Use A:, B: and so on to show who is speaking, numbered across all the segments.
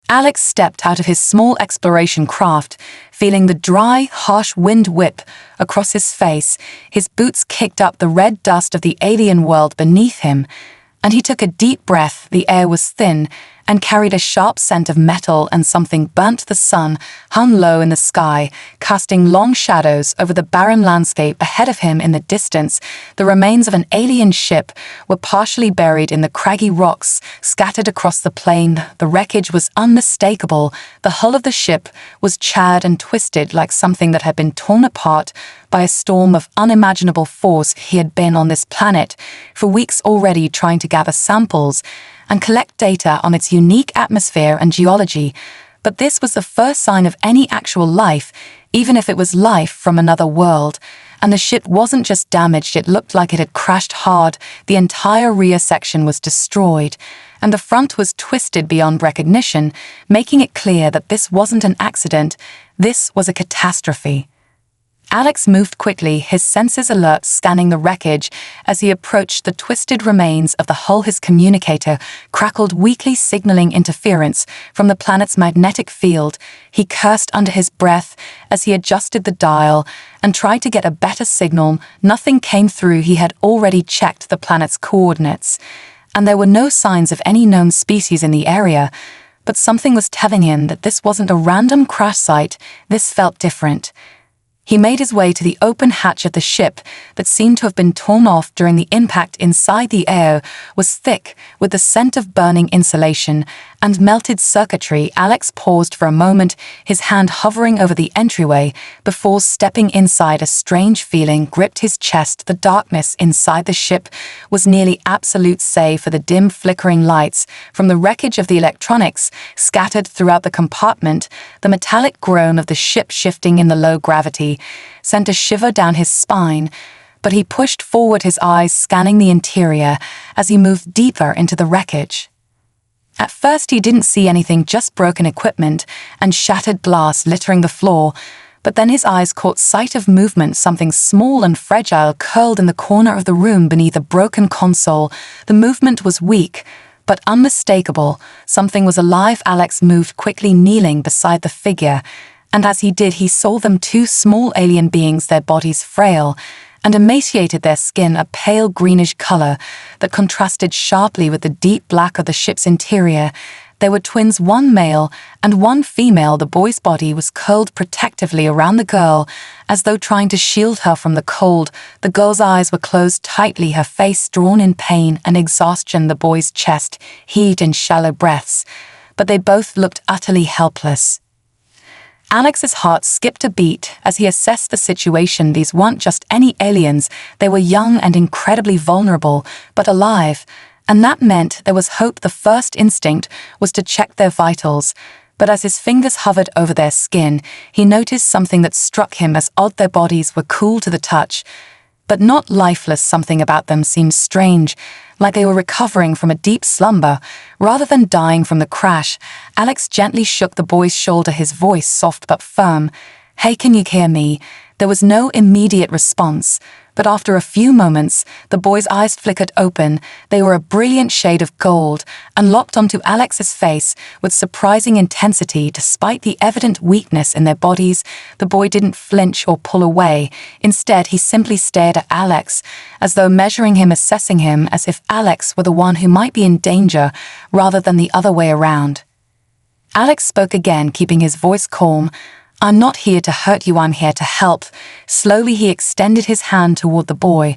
A: Alex stepped out of his small exploration craft, feeling the dry, harsh wind whip across his face. His boots kicked up the red dust of the alien world beneath him, and he took a deep breath. The air was thin and carried a sharp scent of metal, and something burnt. The sun hung low in the sky, casting long shadows over the barren landscape ahead of him. In the distance, the remains of an alien ship were partially buried in the craggy rocks scattered across the plain. The wreckage was unmistakable. The hull of the ship was charred and twisted like something that had been torn apart by a storm of unimaginable force. He had been on this planet for weeks already, trying to gather samples and collect data on its unique atmosphere and geology, but this was the first sign of any actual life, even if it was life from another world. And the ship wasn't just damaged, it looked like it had crashed hard. The entire rear section was destroyed, and the front was twisted beyond recognition, making it clear that this wasn't an accident, this was a catastrophe. Alex moved quickly, his senses alert, scanning the wreckage. As he approached the twisted remains of the hull, his communicator crackled weakly, signaling interference from the planet's magnetic field. He cursed under his breath as he adjusted the dial and tried to get a better signal. Nothing came through. He had already checked the planet's coordinates, and there were no signs of any known species in the area. But something was telling him that this wasn't a random crash site. This felt different. He made his way to the open hatch of the ship that seemed to have been torn off during the impact. Inside, the air was thick with the scent of burning insulation and melted circuitry. Alex paused for a moment, his hand hovering over the entryway before stepping inside. A strange feeling gripped his chest. The darkness inside the ship was nearly absolute, save for the dim flickering lights from the wreckage of the electronics scattered throughout the compartment. The metallic groan of the ship shifting in the low gravity sent a shiver down his spine, but he pushed forward, his eyes scanning the interior as he moved deeper into the wreckage. At first he didn't see anything, just broken equipment and shattered glass littering the floor, but then his eyes caught sight of movement. Something small and fragile curled in the corner of the room beneath a broken console. The movement was weak, but unmistakable. Something was alive. Alex moved quickly, kneeling beside the figure, and as he did, he saw them, two small alien beings, their bodies frail and emaciated, their skin a pale greenish color that contrasted sharply with the deep black of the ship's interior. They were twins, one male and one female. The boy's body was curled protectively around the girl, as though trying to shield her from the cold. The girl's eyes were closed tightly, her face drawn in pain and exhaustion. The boy's chest heaved in shallow breaths, but they both looked utterly helpless. Alex's heart skipped a beat as he assessed the situation. These weren't just any aliens. They were young and incredibly vulnerable, but alive, and that meant there was hope. The first instinct was to check their vitals, but as his fingers hovered over their skin, he noticed something that struck him as odd. Their bodies were cool to the touch, but not lifeless. Something about them seemed strange, like they were recovering from a deep slumber rather than dying from the crash. Alex gently shook the boy's shoulder, his voice soft but firm. "Hey, can you hear me?" There was no immediate response, but after a few moments, the boy's eyes flickered open. They were a brilliant shade of gold and locked onto Alex's face with surprising intensity. Despite the evident weakness in their bodies, the boy didn't flinch or pull away. Instead, he simply stared at Alex, as though measuring him, assessing him, as if Alex were the one who might be in danger rather than the other way around. Alex spoke again, keeping his voice calm. "I'm not here to hurt you, I'm here to help." Slowly he extended his hand toward the boy,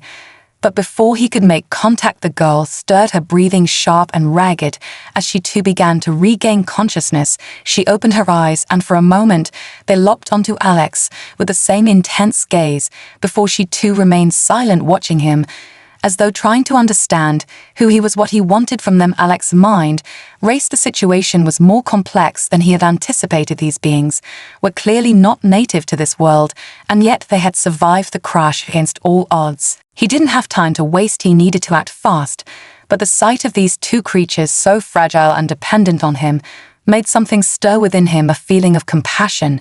A: but before he could make contact, the girl stirred, her breathing sharp and ragged. As she too began to regain consciousness, she opened her eyes, and for a moment they locked onto Alex with the same intense gaze, before she too remained silent, watching him, as though trying to understand who he was, what he wanted from them. Alex's mind raced. The situation was more complex than he had anticipated. These beings were clearly not native to this world, and yet they had survived the crash against all odds. He didn't have time to waste, he needed to act fast, but the sight of these two creatures so fragile and dependent on him made something stir within him, a feeling of compassion,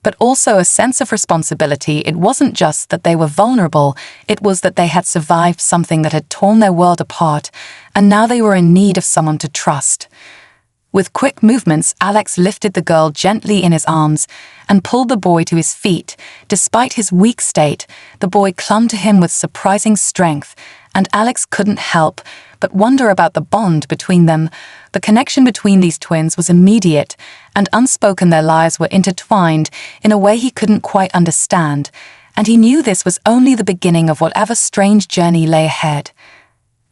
A: but also a sense of responsibility. It wasn't just that they were vulnerable, it was that they had survived something that had torn their world apart, and now they were in need of someone to trust. With quick movements, Alex lifted the girl gently in his arms and pulled the boy to his feet. Despite his weak state, the boy clung to him with surprising strength, and Alex couldn't help but wonder about the bond between them. The connection between these twins was immediate, and unspoken their lives were intertwined in a way he couldn't quite understand, and he knew this was only the beginning of whatever strange journey lay ahead.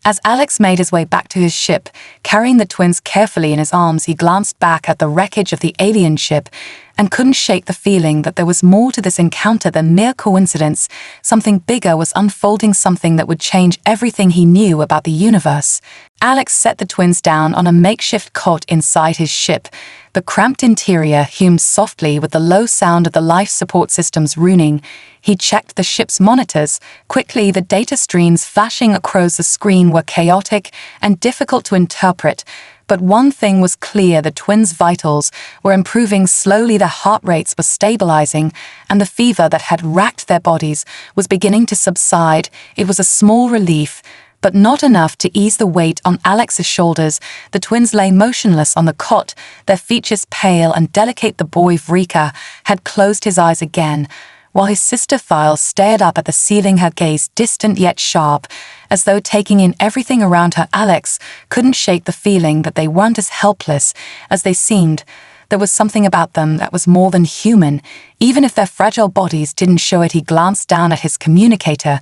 A: As Alex made his way back to his ship, carrying the twins carefully in his arms, he glanced back at the wreckage of the alien ship and couldn't shake the feeling that there was more to this encounter than mere coincidence. Something bigger was unfolding, something that would change everything he knew about the universe. Alex set the twins down on a makeshift cot inside his ship. The cramped interior hummed softly with the low sound of the life support systems ruining. He checked the ship's monitors. Quickly, the data streams flashing across the screen were chaotic and difficult to interpret. But one thing was clear: the twins' vitals were improving slowly, their heart rates were stabilizing, and the fever that had racked their bodies was beginning to subside. It was a small relief, but not enough to ease the weight on Alex's shoulders. The twins lay motionless on the cot, their features pale and delicate. The boy, Vrika, had closed his eyes again, while his sister Thyle stared up at the ceiling, her gaze distant yet sharp, as though taking in everything around her. Alex couldn't shake the feeling that they weren't as helpless as they seemed. There was something about them that was more than human, even if their fragile bodies didn't show it. He glanced down at his communicator,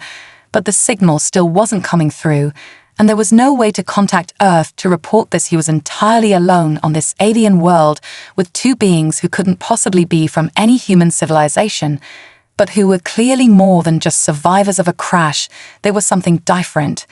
A: but the signal still wasn't coming through, and there was no way to contact Earth to report this. He was entirely alone on this alien world with two beings who couldn't possibly be from any human civilization, but who were clearly more than just survivors of a crash. They were something different.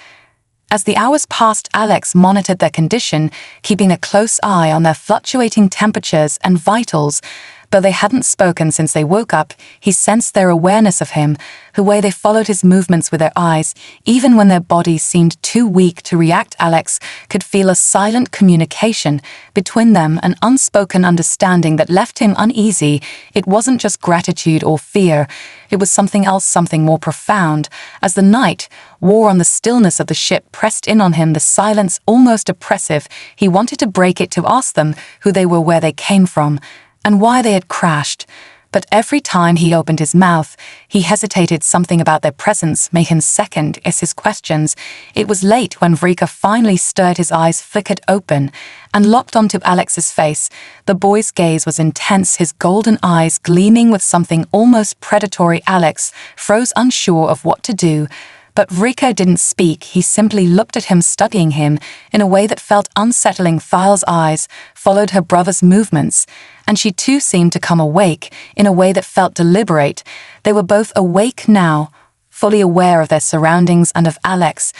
A: As the hours passed, Alex monitored their condition, keeping a close eye on their fluctuating temperatures and vitals. Though they hadn't spoken since they woke up, he sensed their awareness of him, the way they followed his movements with their eyes. Even when their bodies seemed too weak to react, Alex could feel a silent communication between them, an unspoken understanding that left him uneasy. It wasn't just gratitude or fear, it was something else, something more profound. As the night wore on, the stillness of the ship pressed in on him, the silence almost oppressive. He wanted to break it, to ask them who they were, where they came from, and why they had crashed. But every time he opened his mouth, he hesitated. Something about their presence made him second-guess his questions. It was late when Vrika finally stirred. His eyes flickered open and locked onto Alex's face. The boy's gaze was intense, his golden eyes gleaming with something almost predatory. Alex froze, unsure of what to do. But Vrika didn't speak. He simply looked at him, studying him in a way that felt unsettling. Thyle's eyes followed her brother's movements, and she too seemed to come awake in a way that felt deliberate. They were both awake now, fully aware of their surroundings and of Alex,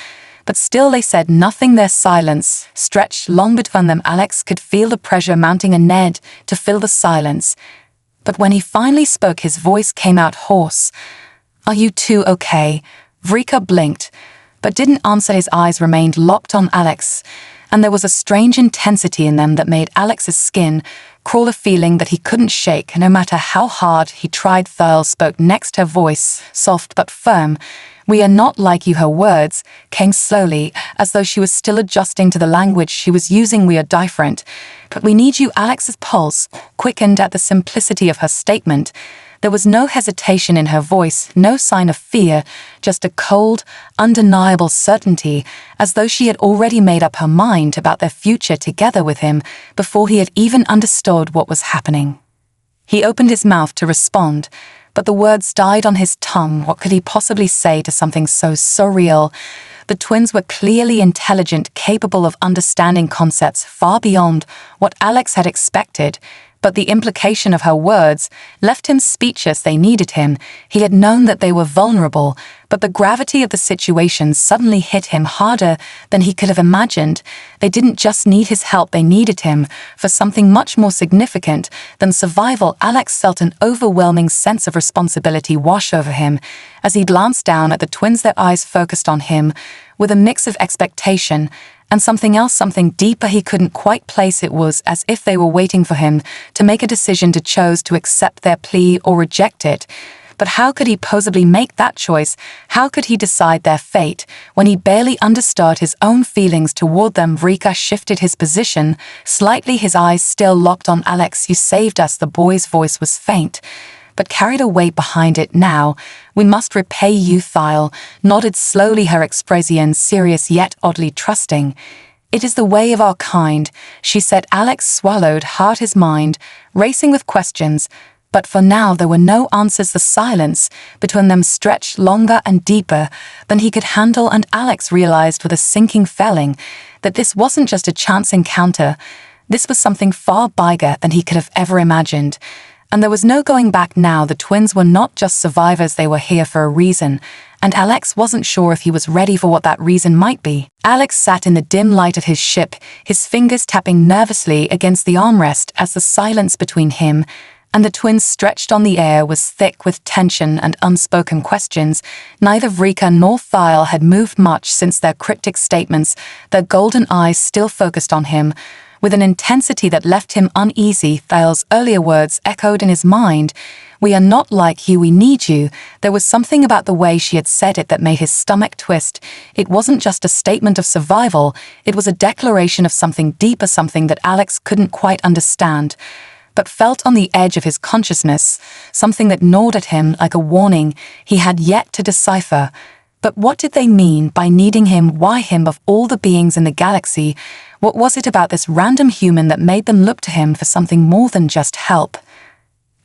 A: but still they said nothing. Their silence stretched long between them. Alex could feel the pressure mounting in Ned to fill the silence. But when he finally spoke, his voice came out hoarse. "Are you two okay?" Vrika blinked, but didn't answer. His eyes remained locked on Alex, and there was a strange intensity in them that made Alex's skin crawl, a feeling that he couldn't shake, no matter how hard he tried. Thyle spoke next, her voice soft but firm. "We are not like you." Her words came slowly, as though she was still adjusting to the language she was using. "We are different, but we need you." Alex's pulse quickened at the simplicity of her statement. There was no hesitation in her voice, no sign of fear, just a cold, undeniable certainty, as though she had already made up her mind about their future together with him before he had even understood what was happening. He opened his mouth to respond, but the words died on his tongue. What could he possibly say to something so surreal? The twins were clearly intelligent, capable of understanding concepts far beyond what Alex had expected, but the implication of her words left him speechless. They needed him. He had known that they were vulnerable, but the gravity of the situation suddenly hit him harder than he could have imagined. They didn't just need his help, they needed him for something much more significant than survival. Alex felt an overwhelming sense of responsibility wash over him as he glanced down at the twins, their eyes focused on him with a mix of expectation and something else, something deeper. He couldn't quite place. It was as if they were waiting for him to make a decision, to choose to accept their plea or reject it. But how could he possibly make that choice? How could he decide their fate when he barely understood his own feelings toward them? Rika shifted his position slightly, his eyes still locked on Alex. "You saved us," the boy's voice was faint, but carried a weight behind it. "Now, we must repay you." Thyle nodded slowly, her expression serious yet oddly trusting. "It is the way of our kind," she said. Alex swallowed hard, his mind racing with questions, but for now there were no answers. The silence between them stretched longer and deeper than he could handle, and Alex realized with a sinking feeling that this wasn't just a chance encounter. This was something far bigger than he could have ever imagined. And there was no going back now. The twins were not just survivors, they were here for a reason, and Alex wasn't sure if he was ready for what that reason might be. Alex sat in the dim light of his ship, his fingers tapping nervously against the armrest as the silence between him and the twins stretched on the air was thick with tension and unspoken questions. Neither Rika nor Thyle had moved much since their cryptic statements, their golden eyes still focused on him, with an intensity that left him uneasy. Thyle's earlier words echoed in his mind. "We are not like you, we need you." There was something about the way she had said it that made his stomach twist. It wasn't just a statement of survival, it was a declaration of something deeper, something that Alex couldn't quite understand, but felt on the edge of his consciousness, something that gnawed at him like a warning he had yet to decipher. But what did they mean by needing him? Why him of all the beings in the galaxy? What was it about this random human that made them look to him for something more than just help?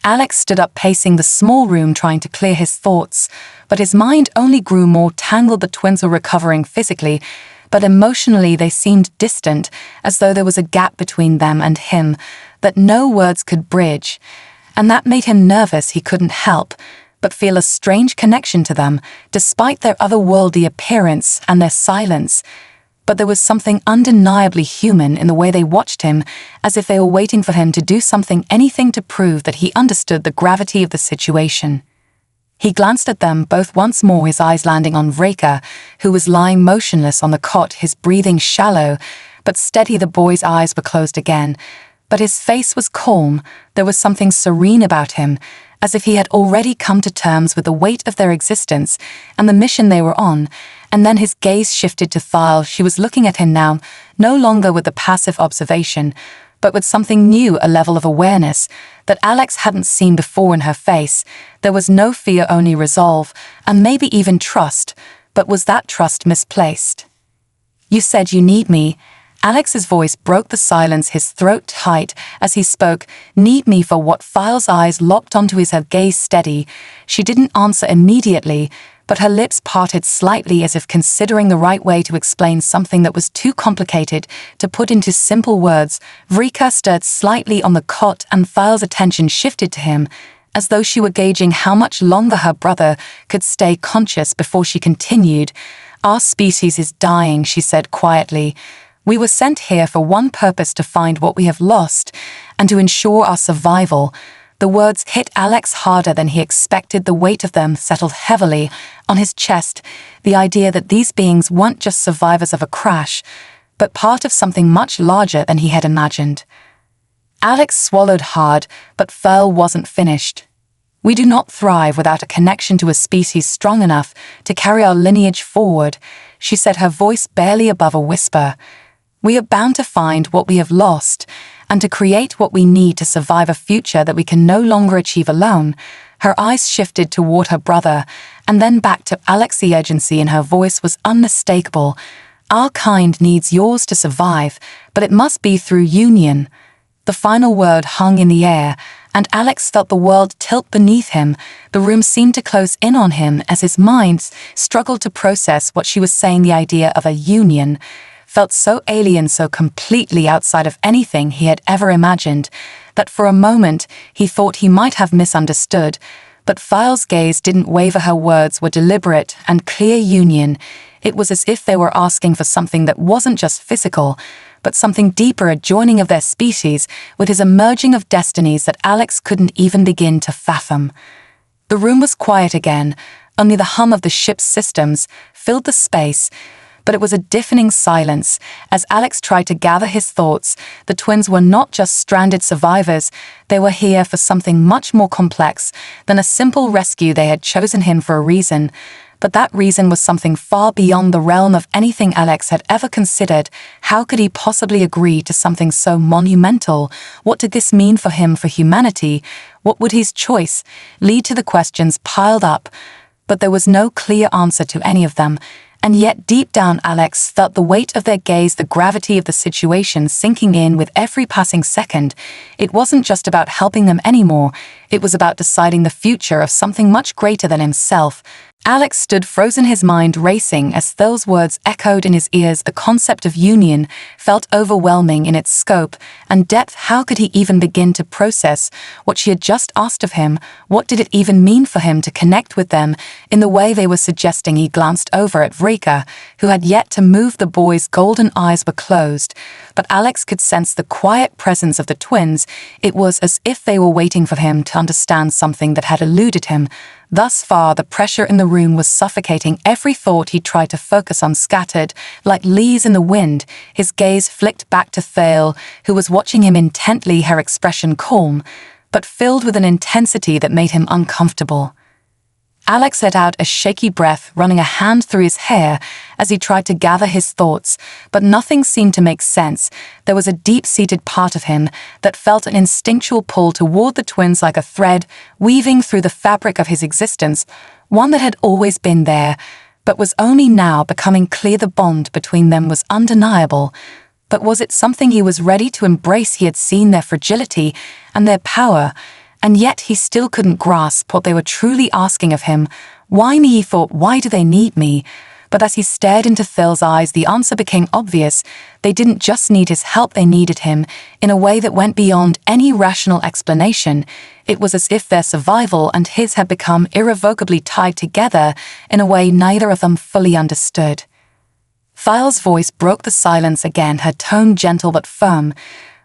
A: Alex stood up, pacing the small room, trying to clear his thoughts, but his mind only grew more tangled. The twins were recovering physically, but emotionally they seemed distant, as though there was a gap between them and him that no words could bridge. And that made him nervous. He couldn't help but feel a strange connection to them, despite their otherworldly appearance and their silence. But there was something undeniably human in the way they watched him, as if they were waiting for him to do something, anything to prove that he understood the gravity of the situation. He glanced at them both once more, his eyes landing on Rika, who was lying motionless on the cot, his breathing shallow but steady. The boy's eyes were closed again, but his face was calm. There was something serene about him, as if he had already come to terms with the weight of their existence and the mission they were on. And then his gaze shifted to Thyle. She was looking at him now, no longer with the passive observation, but with something new, a level of awareness that Alex hadn't seen before in her face. There was no fear, only resolve, and maybe even trust. But was that trust misplaced? "You said you need me." Alex's voice broke the silence, his throat tight as he spoke. "Need me for what?" Thyle's eyes locked onto his, her gaze steady. She didn't answer immediately, but her lips parted slightly as if considering the right way to explain something that was too complicated to put into simple words. Rika stirred slightly on the cot, and Thyle's attention shifted to him, as though she were gauging how much longer her brother could stay conscious before she continued. "Our species is dying," she said quietly. "We were sent here for one purpose: to find what we have lost and to ensure our survival." The words hit Alex harder than he expected. The weight of them settled heavily on his chest, the idea that these beings weren't just survivors of a crash, but part of something much larger than he had imagined. Alex swallowed hard, but Thyle wasn't finished. "We do not thrive without a connection to a species strong enough to carry our lineage forward," she said, her voice barely above a whisper. "We are bound to find what we have lost, and to create what we need to survive a future that we can no longer achieve alone." Her eyes shifted toward her brother, and then back to Alex. The urgency in her voice was unmistakable. "Our kind needs yours to survive, but it must be through union." The final word hung in the air, and Alex felt the world tilt beneath him. The room seemed to close in on him as his mind struggled to process what she was saying. The idea of a union felt so alien, so completely outside of anything he had ever imagined, that for a moment he thought he might have misunderstood. But Thyle's gaze didn't waver. Her words were deliberate and clear. Union. It was as if they were asking for something that wasn't just physical, but something deeper, a joining of their species with his emerging of destinies that Alex couldn't even begin to fathom. The room was quiet again. Only the hum of the ship's systems filled the space, But it was a deafening silence. As Alex tried to gather his thoughts, the twins were not just stranded survivors, they were here for something much more complex than a simple rescue. They had chosen him for a reason. But that reason was something far beyond the realm of anything Alex had ever considered. How could he possibly agree to something so monumental? What did this mean for him, for humanity? What would his choice lead to? The questions piled up, but there was no clear answer to any of them. And yet deep down Alex felt the weight of their gaze, the gravity of the situation sinking in with every passing second. It wasn't just about helping them anymore, it was about deciding the future of something much greater than himself. Alex stood frozen, his mind racing as those words echoed in his ears. The concept of union felt overwhelming in its scope and depth. How could he even begin to process what she had just asked of him? What did it even mean for him to connect with them in the way they were suggesting? He glanced over at Vrika, who had yet to move. The boy's golden eyes were closed, but Alex could sense the quiet presence of the twins. It was as if they were waiting for him to understand something that had eluded him. Thus far, the pressure in the room was suffocating. Every thought he tried to focus on scattered like leaves in the wind. His gaze flicked back to Thale, who was watching him intently, her expression calm, but filled with an intensity that made him uncomfortable. Alex let out a shaky breath, running a hand through his hair as he tried to gather his thoughts, but nothing seemed to make sense. There was a deep-seated part of him that felt an instinctual pull toward the twins, like a thread weaving through the fabric of his existence, one that had always been there, but was only now becoming clear. The bond between them was undeniable. But was it something he was ready to embrace? He had seen their fragility and their power, and yet he still couldn't grasp what they were truly asking of him. Why me, he thought, why do they need me? But as he stared into Phil's eyes, the answer became obvious. They didn't just need his help, they needed him in a way that went beyond any rational explanation. It was as if their survival and his had become irrevocably tied together in a way neither of them fully understood. Thyle's voice broke the silence again, her tone gentle but firm.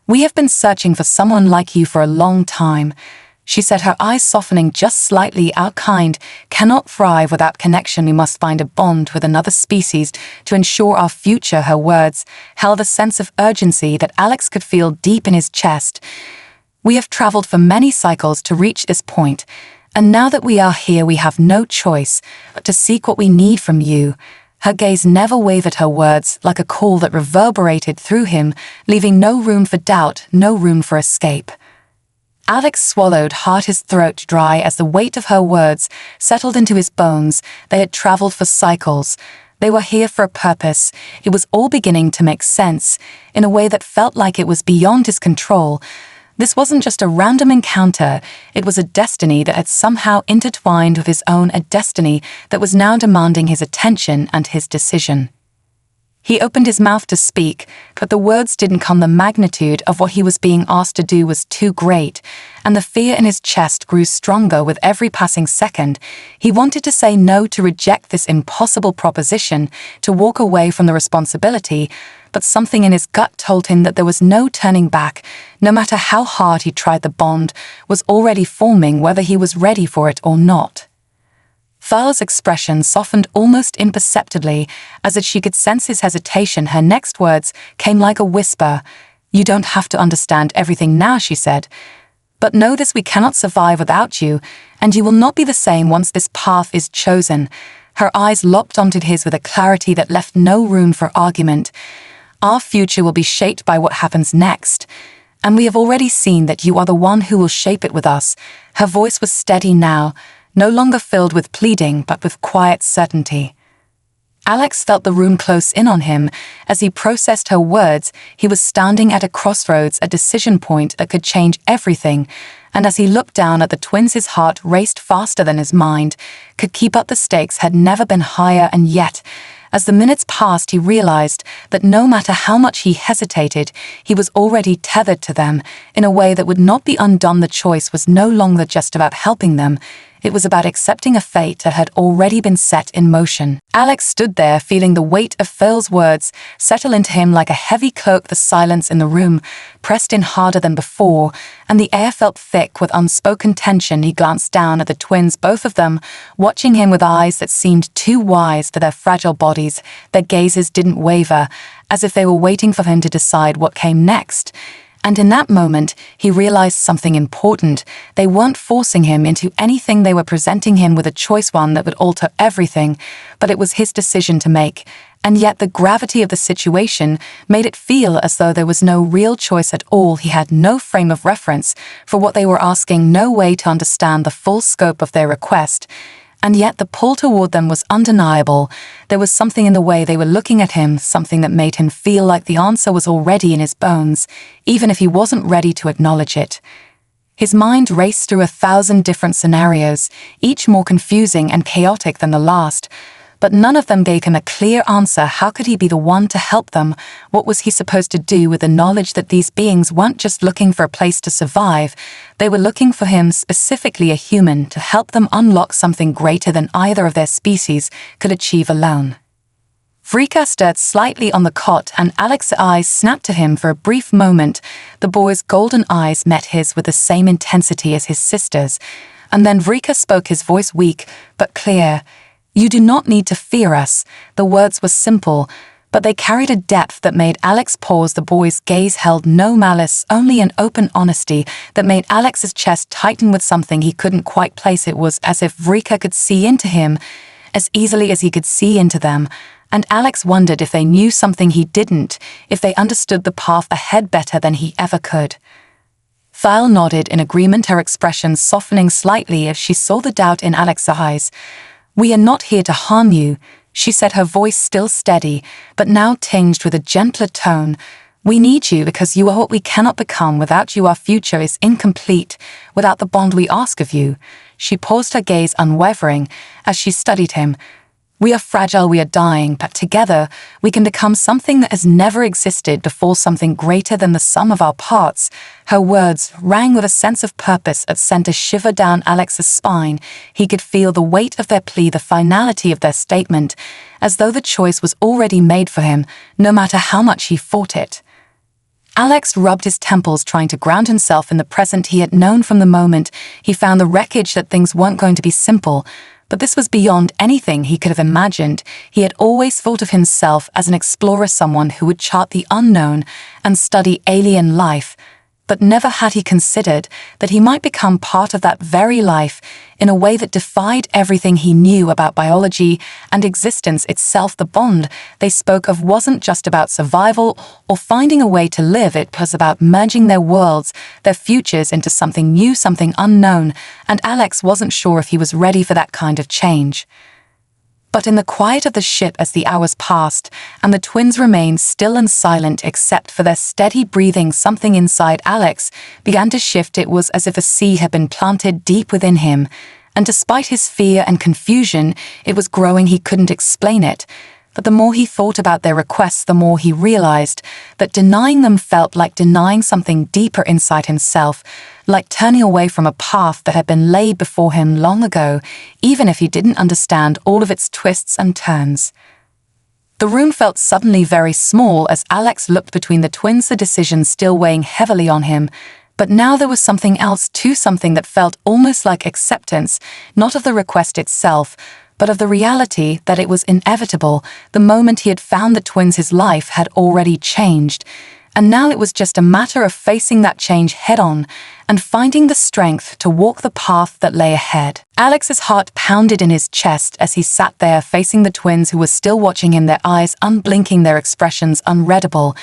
A: "We have been searching for someone like you for a long time," she said, her eyes softening just slightly. "Our kind cannot thrive without connection. We must find a bond with another species to ensure our future." Her words held a sense of urgency that Alex could feel deep in his chest. "We have traveled for many cycles to reach this point, and now that we are here, we have no choice but to seek what we need from you." Her gaze never wavered, her words like a call that reverberated through him, leaving no room for doubt, no room for escape. Alex swallowed hard, his throat dry as the weight of her words settled into his bones. They had traveled for cycles. They were here for a purpose. It was all beginning to make sense, in a way that felt like it was beyond his control. This wasn't just a random encounter, it was a destiny that had somehow intertwined with his own, a destiny that was now demanding his attention and his decision. He opened his mouth to speak, but the words didn't come. The magnitude of what he was being asked to do was too great, and the fear in his chest grew stronger with every passing second. He wanted to say no, to reject this impossible proposition, to walk away from the responsibility, but something in his gut told him that there was no turning back. No matter how hard he tried, the bond was already forming, whether he was ready for it or not. Thyle's expression softened almost imperceptibly, as if she could sense his hesitation. Her next words came like a whisper. "You don't have to understand everything now," she said. "But know this, we cannot survive without you, and you will not be the same once this path is chosen." Her eyes locked onto his with a clarity that left no room for argument. "Our future will be shaped by what happens next, and we have already seen that you are the one who will shape it with us." Her voice was steady now, no longer filled with pleading but with quiet certainty. Alex felt the room close in on him. As he processed her words, he was standing at a crossroads, a decision point that could change everything. And as he looked down at the twins, his heart raced faster than his mind could keep up. The stakes had never been higher, and yet, as the minutes passed, he realized that no matter how much he hesitated, he was already tethered to them in a way that would not be undone. The choice was no longer just about helping them. It was about accepting a fate that had already been set in motion. Alex stood there, feeling the weight of Phil's words settle into him like a heavy cloak. The silence in the room pressed in harder than before, and the air felt thick with unspoken tension. He glanced down at the twins, both of them, watching him with eyes that seemed too wise for their fragile bodies. Their gazes didn't waver, as if they were waiting for him to decide what came next. And in that moment, he realized something important. They weren't forcing him into anything. They were presenting him with a choice, one that would alter everything, but it was his decision to make. And yet the gravity of the situation made it feel as though there was no real choice at all. He had no frame of reference for what they were asking, no way to understand the full scope of their request. And yet the pull toward them was undeniable. There was something in the way they were looking at him, something that made him feel like the answer was already in his bones, even if he wasn't ready to acknowledge it. His mind raced through 1,000 different scenarios, each more confusing and chaotic than the last. But none of them gave him a clear answer. How could he be the one to help them? What was he supposed to do with the knowledge that these beings weren't just looking for a place to survive? They were looking for him, specifically a human, to help them unlock something greater than either of their species could achieve alone. Vrika stirred slightly on the cot, and Alex's eyes snapped to him for a brief moment. The boy's golden eyes met his with the same intensity as his sister's. And then Vrika spoke, his voice weak but clear. "You do not need to fear us." The words were simple, but they carried a depth that made Alex pause. The boy's gaze held no malice, only an open honesty that made Alex's chest tighten with something he couldn't quite place. It was as if Vrika could see into him as easily as he could see into them, and Alex wondered if they knew something he didn't, if they understood the path ahead better than he ever could. Thyle nodded in agreement, her expression softening slightly as she saw the doubt in Alex's eyes. "We are not here to harm you," she said, her voice still steady, but now tinged with a gentler tone. "We need you because you are what we cannot become. Without you, our future is incomplete. Without the bond we ask of you." She paused, her gaze unwavering, as she studied him. "We are fragile, we are dying, but together we can become something that has never existed before, something greater than the sum of our parts." Her words rang with a sense of purpose that sent a shiver down Alex's spine. He could feel the weight of their plea, the finality of their statement, as though the choice was already made for him, no matter how much he fought it. Alex rubbed his temples, trying to ground himself in the present. He had known from the moment he found the wreckage that things weren't going to be simple. But this was beyond anything he could have imagined. He had always thought of himself as an explorer, someone who would chart the unknown and study alien life. But never had he considered that he might become part of that very life in a way that defied everything he knew about biology and existence itself. The bond they spoke of wasn't just about survival or finding a way to live. It was about merging their worlds, their futures into something new, something unknown, and Alex wasn't sure if he was ready for that kind of change. But in the quiet of the ship, as the hours passed and the twins remained still and silent except for their steady breathing, something inside Alex began to shift. It was as if a seed had been planted deep within him, and despite his fear and confusion, it was growing. He couldn't explain it. But the more he thought about their requests, the more he realized that denying them felt like denying something deeper inside himself, like turning away from a path that had been laid before him long ago, even if he didn't understand all of its twists and turns. The room felt suddenly very small as Alex looked between the twins, the decision still weighing heavily on him. But now there was something else too, something that felt almost like acceptance, not of the request itself, but of the reality that it was inevitable. The moment he had found the twins, his life had already changed. And now it was just a matter of facing that change head-on and finding the strength to walk the path that lay ahead. Alex's heart pounded in his chest as he sat there facing the twins, who were still watching him, their eyes unblinking, their expressions unreadable.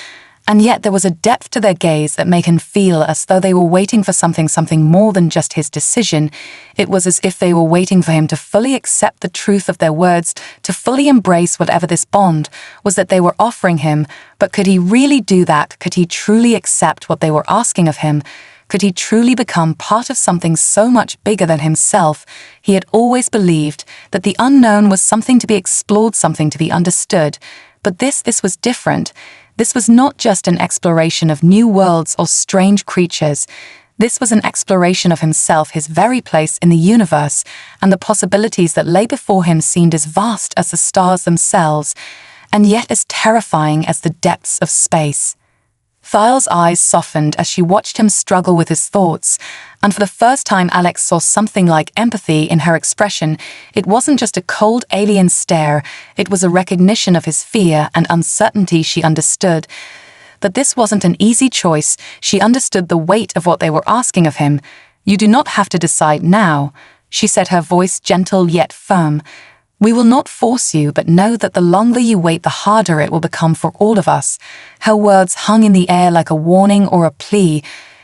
A: And yet there was a depth to their gaze that made him feel as though they were waiting for something more than just his decision. It was as if they were waiting for him to fully accept the truth of their words, to fully embrace whatever this bond was that they were offering him. But could he really do that? Could he truly accept what they were asking of him? Could he truly become part of something so much bigger than himself? He had always believed that the unknown was something to be explored, something to be understood. But this was different. This was not just an exploration of new worlds or strange creatures. This was an exploration of himself, his very place in the universe, and the possibilities that lay before him seemed as vast as the stars themselves, and yet as terrifying as the depths of space. Thyle's eyes softened as she watched him struggle with his thoughts, and for the first time Alex saw something like empathy in her expression. It wasn't just a cold alien stare, it was a recognition of his fear and uncertainty. She understood that this wasn't an easy choice. She understood the weight of what they were asking of him. "You do not have to decide now," she said, her voice gentle yet firm. "We will not force you, but know that the longer you wait, the harder it will become for all of us." Her words hung in the air like a warning or a plea,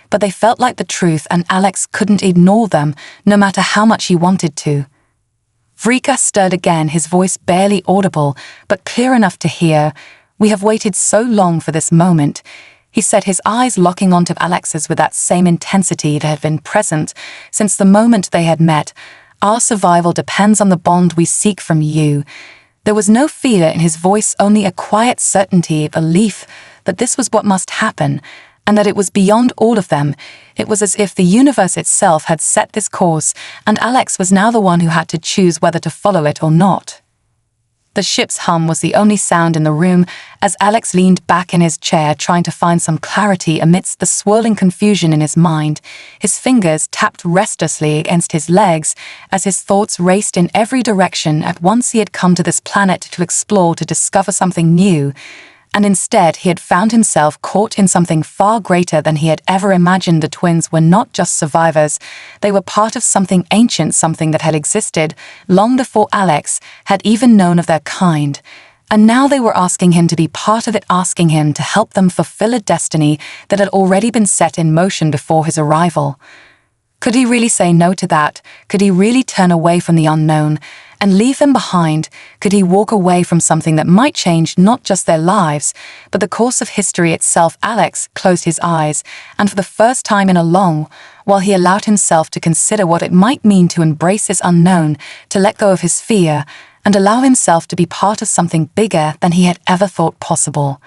A: but they felt like the truth, and Alex couldn't ignore them, no matter how much he wanted to. Vrika stirred again, his voice barely audible, but clear enough to hear. "We have waited so long for this moment," he said, his eyes locking onto Alex's with that same intensity that had been present since the moment they had met. "Our survival depends on the bond we seek from you." There was no fear in his voice, only a quiet certainty, a belief that this was what must happen, and that it was beyond all of them. It was as if the universe itself had set this course, and Alex was now the one who had to choose whether to follow it or not. The ship's hum was the only sound in the room as Alex leaned back in his chair, trying to find some clarity amidst the swirling confusion in his mind. His fingers tapped restlessly against his legs as his thoughts raced in every direction. At once he had come to this planet to explore, to discover something new, and instead he had found himself caught in something far greater than he had ever imagined. The twins were not just survivors, they were part of something ancient, something that had existed long before Alex had even known of their kind. And now they were asking him to be part of it, asking him to help them fulfill a destiny that had already been set in motion before his arrival. Could he really say no to that? Could he really turn away from the unknown and leave them behind? Could he walk away from something that might change not just their lives, but the course of history itself? Alex closed his eyes, and for the first time in a long while he allowed himself to consider what it might mean to embrace his unknown, to let go of his fear, and allow himself to be part of something bigger than he had ever thought possible.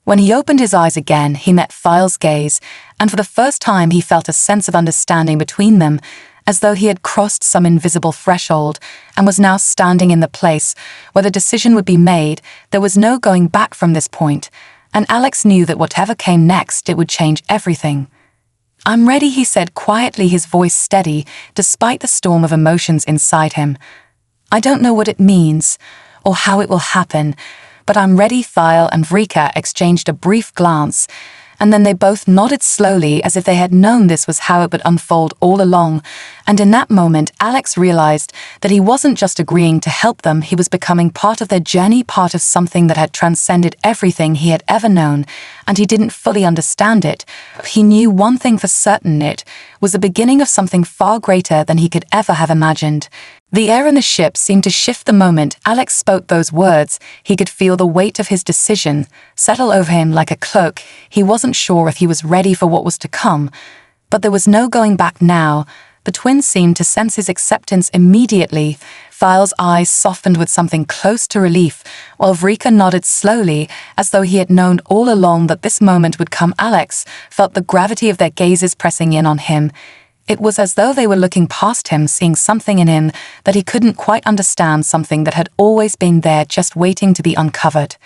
A: When he opened his eyes again, he met Thyle's gaze, and for the first time he felt a sense of understanding between them, as though he had crossed some invisible threshold and was now standing in the place where the decision would be made. There was no going back from this point, and Alex knew that whatever came next, it would change everything. "I'm ready," he said quietly, his voice steady despite the storm of emotions inside him. "I don't know what it means or how it will happen, but I'm ready." Thyle and Vrika exchanged a brief glance, and then they both nodded slowly as if they had known this was how it would unfold all along. And in that moment, Alex realized that he wasn't just agreeing to help them, he was becoming part of their journey, part of something that had transcended everything he had ever known, and he didn't fully understand it. He knew one thing for certain: it was the beginning of something far greater than he could ever have imagined. The air in the ship seemed to shift the moment Alex spoke those words. He could feel the weight of his decision settle over him like a cloak. He wasn't sure if he was ready for what was to come, but there was no going back now. The twins seemed to sense his acceptance immediately. Thyle's eyes softened with something close to relief, while Vrika nodded slowly, as though he had known all along that this moment would come. Alex felt the gravity of their gazes pressing in on him. It was as though they were looking past him, seeing something in him that he couldn't quite understand, something that had always been there, just waiting to be uncovered.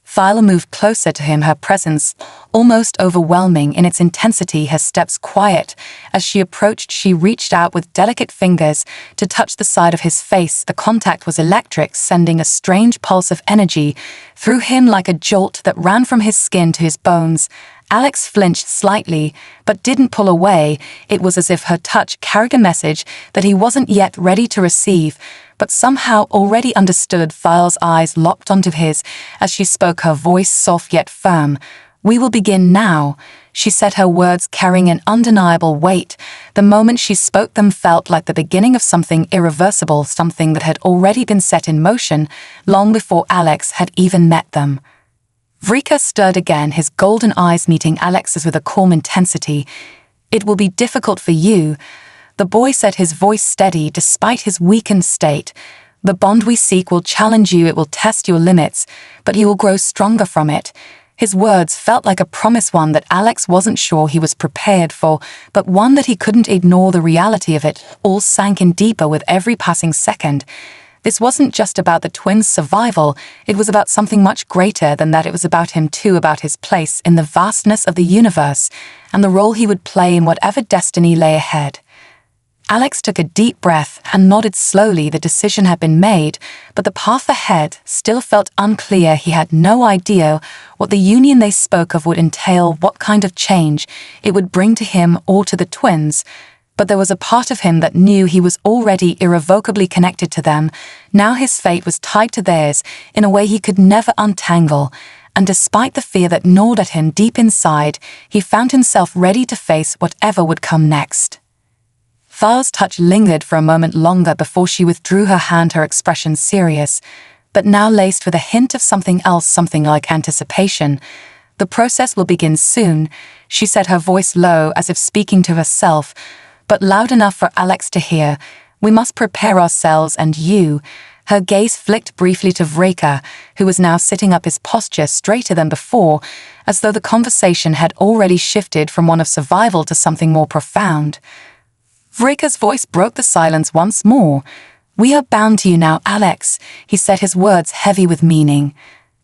A: Thyle moved closer to him, her presence almost overwhelming in its intensity, her steps quiet. As she approached, she reached out with delicate fingers to touch the side of his face. The contact was electric, sending a strange pulse of energy through him like a jolt that ran from his skin to his bones. Alex flinched slightly, but didn't pull away. It was as if her touch carried a message that he wasn't yet ready to receive, but somehow already understood. Thyle's eyes locked onto his as she spoke, her voice soft yet firm. "We will begin now," she said, her words carrying an undeniable weight. The moment she spoke them felt like the beginning of something irreversible, something that had already been set in motion long before Alex had even met them. Vrika stirred again, his golden eyes meeting Alex's with a calm intensity. "It will be difficult for you," the boy said, his voice steady despite his weakened state. "The bond we seek will challenge you, it will test your limits, but you will grow stronger from it." His words felt like a promise, one that Alex wasn't sure he was prepared for, but one that he couldn't ignore. The reality of it all sank in deeper with every passing second. This wasn't just about the twins' survival, it was about something much greater than that. It was about him too, about his place in the vastness of the universe, and the role he would play in whatever destiny lay ahead. Alex took a deep breath and nodded slowly. The decision had been made, but the path ahead still felt unclear. He had no idea what the union they spoke of would entail, what kind of change it would bring to him or to the twins. But there was a part of him that knew he was already irrevocably connected to them. Now his fate was tied to theirs in a way he could never untangle. And despite the fear that gnawed at him deep inside, he found himself ready to face whatever would come next. Thal's touch lingered for a moment longer before she withdrew her hand, her expression serious, but now laced with a hint of something else, something like anticipation. "The process will begin soon," she said, her voice low, as if speaking to herself, but loud enough for Alex to hear. "We must prepare ourselves and you." Her gaze flicked briefly to Vreka, who was now sitting up, his posture straighter than before, as though the conversation had already shifted from one of survival to something more profound. Vreka's voice broke the silence once more. "We are bound to you now, Alex," he said, his words heavy with meaning.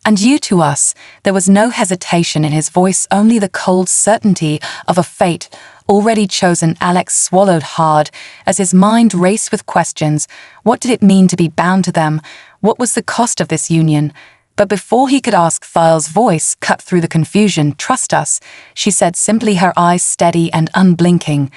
A: "And you to us." There was no hesitation in his voice, only the cold certainty of a fate already chosen. Alex swallowed hard as his mind raced with questions. What did it mean to be bound to them? What was the cost of this union? But before he could ask, Thal's voice cut through the confusion. "Trust us," she said simply, her eyes steady and unblinking.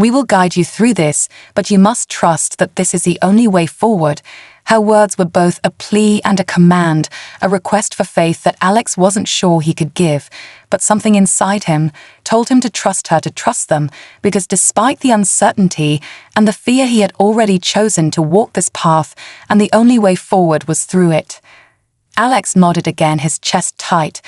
A: "We will guide you through this, but you must trust that this is the only way forward." Her words were both a plea and a command, a request for faith that Alex wasn't sure he could give, but something inside him told him to trust her, to trust them, because despite the uncertainty and the fear, he had already chosen to walk this path, and the only way forward was through it. Alex nodded again, his chest tight,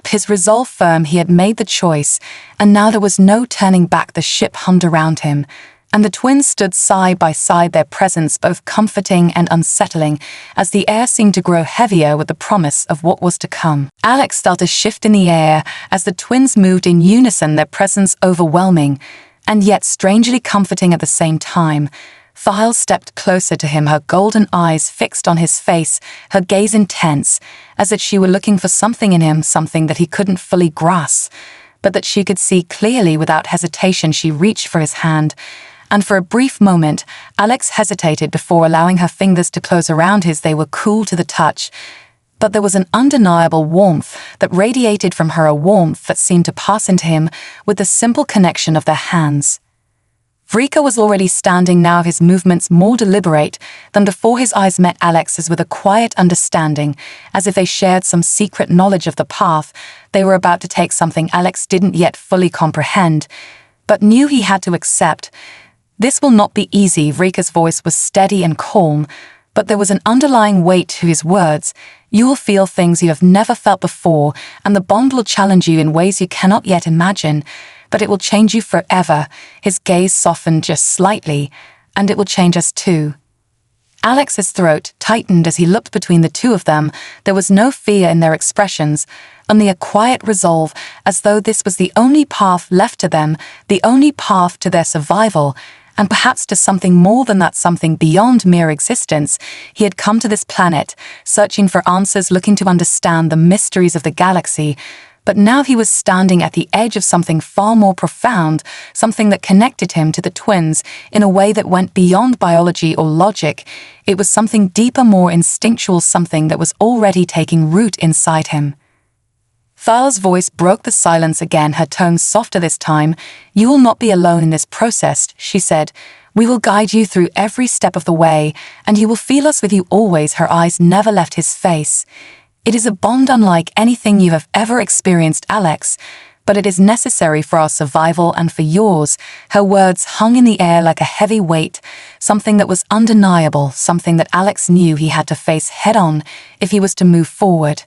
A: his resolve firm. He had made the choice, and now there was no turning back. The ship hummed around him, and the twins stood side by side, their presence both comforting and unsettling, as the air seemed to grow heavier with the promise of what was to come. Alex felt a shift in the air as the twins moved in unison, their presence overwhelming, and yet strangely comforting at the same time. Thal stepped closer to him, her golden eyes fixed on his face, her gaze intense, as if she were looking for something in him, something that he couldn't fully grasp, but that she could see clearly. Without hesitation, she reached for his hand, and for a brief moment, Alex hesitated before allowing her fingers to close around his. They were cool to the touch, but there was an undeniable warmth that radiated from her, a warmth that seemed to pass into him with the simple connection of their hands. Vreka was already standing now, his movements more deliberate than before. His eyes met Alex's with a quiet understanding, as if they shared some secret knowledge of the path they were about to take, something Alex didn't yet fully comprehend, but knew he had to accept. "This will not be easy." Vreka's voice was steady and calm, but there was an underlying weight to his words. "You will feel things you have never felt before, and the bond will challenge you in ways you cannot yet imagine. But it will change you forever." His gaze softened just slightly. "And it will change us too." Alex's throat tightened as he looked between the two of them. There was no fear in their expressions, only a quiet resolve, as though this was the only path left to them, the only path to their survival, and perhaps to something more than that, something beyond mere existence. He had come to this planet, searching for answers, looking to understand the mysteries of the galaxy, but now he was standing at the edge of something far more profound, something that connected him to the twins in a way that went beyond biology or logic. It was something deeper, more instinctual, something that was already taking root inside him. Thal's voice broke the silence again, her tone softer this time. "You will not be alone in this process," she said. "We will guide you through every step of the way, and you will feel us with you always." Her eyes never left his face. "It is a bond unlike anything you have ever experienced, Alex, but it is necessary for our survival and for yours." Her words hung in the air like a heavy weight, something that was undeniable, something that Alex knew he had to face head-on if he was to move forward.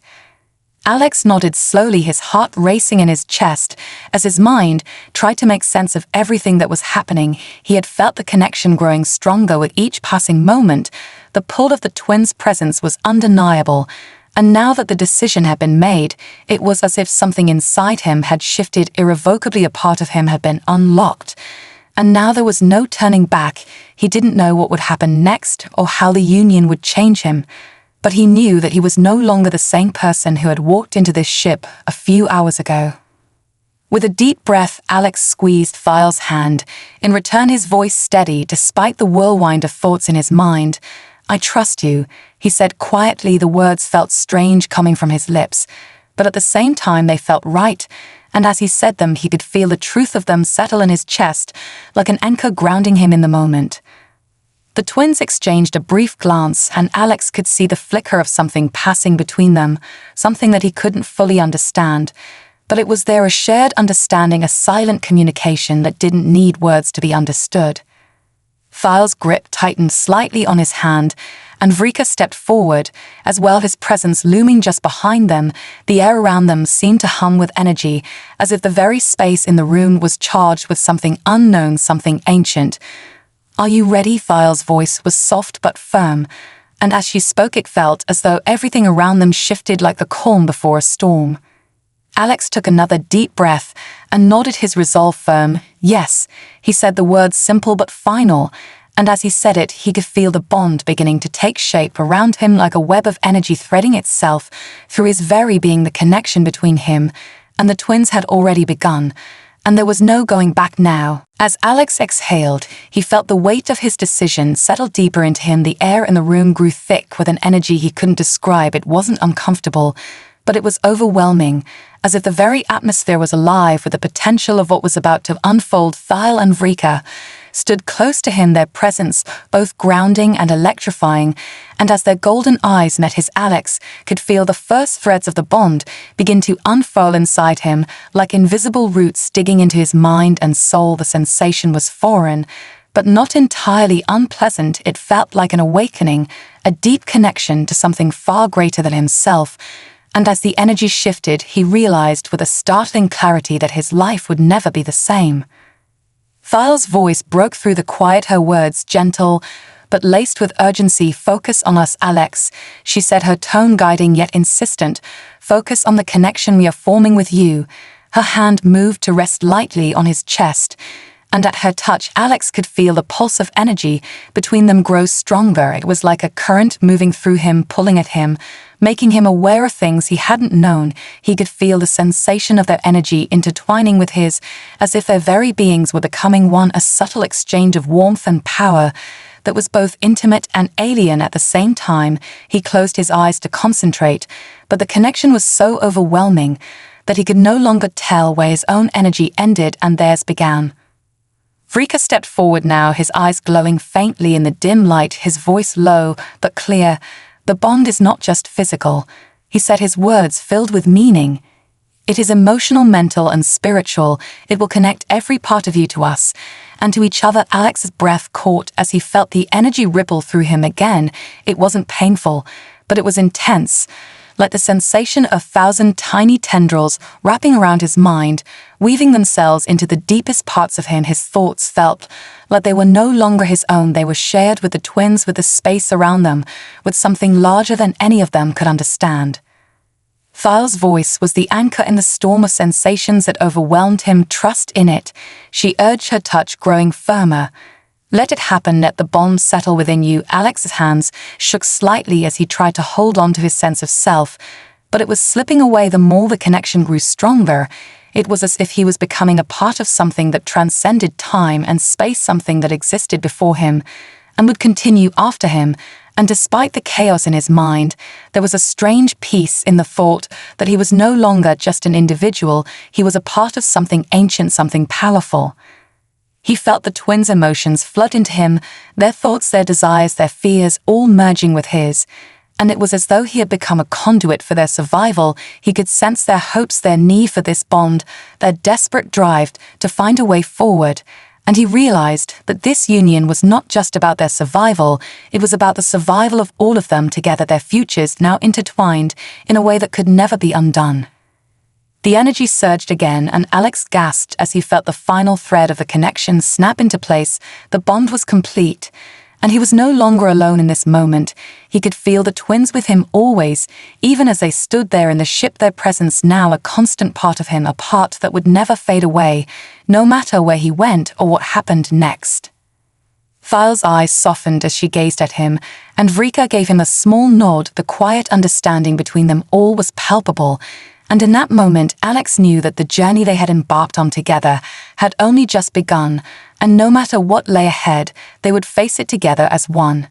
A: Alex nodded slowly, his heart racing in his chest, as his mind tried to make sense of everything that was happening. He had felt the connection growing stronger with each passing moment. The pull of the twins' presence was undeniable, And now that the decision had been made, it was as if something inside him had shifted irrevocably. A part of him had been unlocked. And now there was no turning back. He didn't know what would happen next or how the union would change him. But he knew that he was no longer the same person who had walked into this ship a few hours ago. With a deep breath, Alex squeezed File's hand. In return, his voice steady despite the whirlwind of thoughts in his mind. "I trust you," he said quietly. The words felt strange coming from his lips, but at the same time they felt right, and as he said them he could feel the truth of them settle in his chest, like an anchor grounding him in the moment. The twins exchanged a brief glance, and Alex could see the flicker of something passing between them, something that he couldn't fully understand. But it was there, a shared understanding, a silent communication that didn't need words to be understood. File's grip tightened slightly on his hand, and Vrika stepped forward, as well, his presence looming just behind them. The air around them seemed to hum with energy, as if the very space in the room was charged with something unknown, something ancient. "Are you ready?" File's voice was soft but firm, and as she spoke it felt as though everything around them shifted like the calm before a storm. Alex took another deep breath and nodded, his resolve firm. "Yes," he said, the words simple but final, and as he said it, he could feel the bond beginning to take shape around him like a web of energy threading itself through his very being. The connection between him and the twins had already begun, and there was no going back now. As Alex exhaled, he felt the weight of his decision settle deeper into him. The air in the room grew thick with an energy he couldn't describe. It wasn't uncomfortable, but it was overwhelming, as if the very atmosphere was alive with the potential of what was about to unfold. File and Vrika stood close to him, their presence both grounding and electrifying, and as their golden eyes met his, Alex could feel the first threads of the bond begin to unfurl inside him, like invisible roots digging into his mind and soul. The sensation was foreign, but not entirely unpleasant. It felt like an awakening, a deep connection to something far greater than himself. And as the energy shifted, he realized with a startling clarity that his life would never be the same. File's voice broke through the quiet, her words gentle but laced with urgency. "Focus on us, Alex," she said, her tone guiding yet insistent. "Focus on the connection we are forming with you." Her hand moved to rest lightly on his chest, and at her touch Alex could feel the pulse of energy between them grow stronger. It was like a current moving through him, pulling at him, making him aware of things he hadn't known. He could feel the sensation of their energy intertwining with his, as if their very beings were becoming one, a subtle exchange of warmth and power that was both intimate and alien at the same time. He closed his eyes to concentrate, but the connection was so overwhelming that he could no longer tell where his own energy ended and theirs began. Vrika stepped forward now, his eyes glowing faintly in the dim light, his voice low but clear. "The bond is not just physical," he said, his words filled with meaning. "It is emotional, mental, and spiritual. It will connect every part of you to us and to each other." Alex's breath caught as he felt the energy ripple through him again. It wasn't painful, but it was intense, like the sensation of 1,000 tiny tendrils wrapping around his mind, weaving themselves into the deepest parts of him. His thoughts felt like they were no longer his own. They were shared with the twins, with the space around them, with something larger than any of them could understand. File's voice was the anchor in the storm of sensations that overwhelmed him. "Trust in it," she urged, her touch growing firmer. "Let it happen, let the bond settle within you." Alex's hands shook slightly as he tried to hold on to his sense of self, but it was slipping away the more the connection grew stronger. It was as if he was becoming a part of something that transcended time and space, something that existed before him and would continue after him. And despite the chaos in his mind, there was a strange peace in the thought that he was no longer just an individual. He was a part of something ancient, something powerful. He felt the twins' emotions flood into him, their thoughts, their desires, their fears, all merging with his. And it was as though he had become a conduit for their survival. He could sense their hopes, their need for this bond, their desperate drive to find a way forward. And he realized that this union was not just about their survival, it was about the survival of all of them together, their futures now intertwined in a way that could never be undone. The energy surged again, and Alex gasped as he felt the final thread of the connection snap into place. The bond was complete, And he was no longer alone in this moment. He could feel the twins with him always, even as they stood there in the ship, their presence now a constant part of him, a part that would never fade away, no matter where he went or what happened next. Thyle's eyes softened as she gazed at him, and Vrika gave him a small nod. The quiet understanding between them all was palpable, and in that moment Alex knew that the journey they had embarked on together had only just begun, and no matter what lay ahead, they would face it together as one.